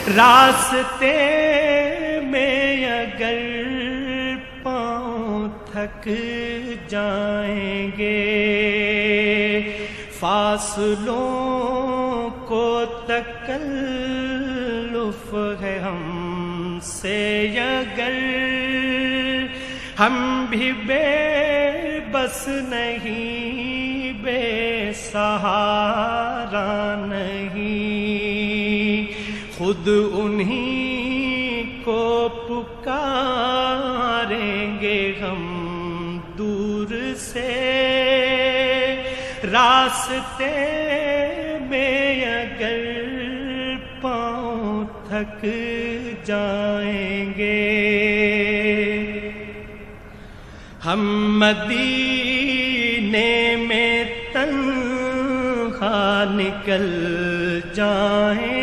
راستے میں اگر پاؤں تھک جائیں گے، فاصلوں کو تکلف ہے ہم سے اگر، ہم بھی بے بس نہیں، بے سہارا نہیں، خود انہی کو پکاریں گے ہم دور سے، راستے میں اگر پاؤں تھک جائیں گے۔ ہم مدینے میں تنہا نکل جائیں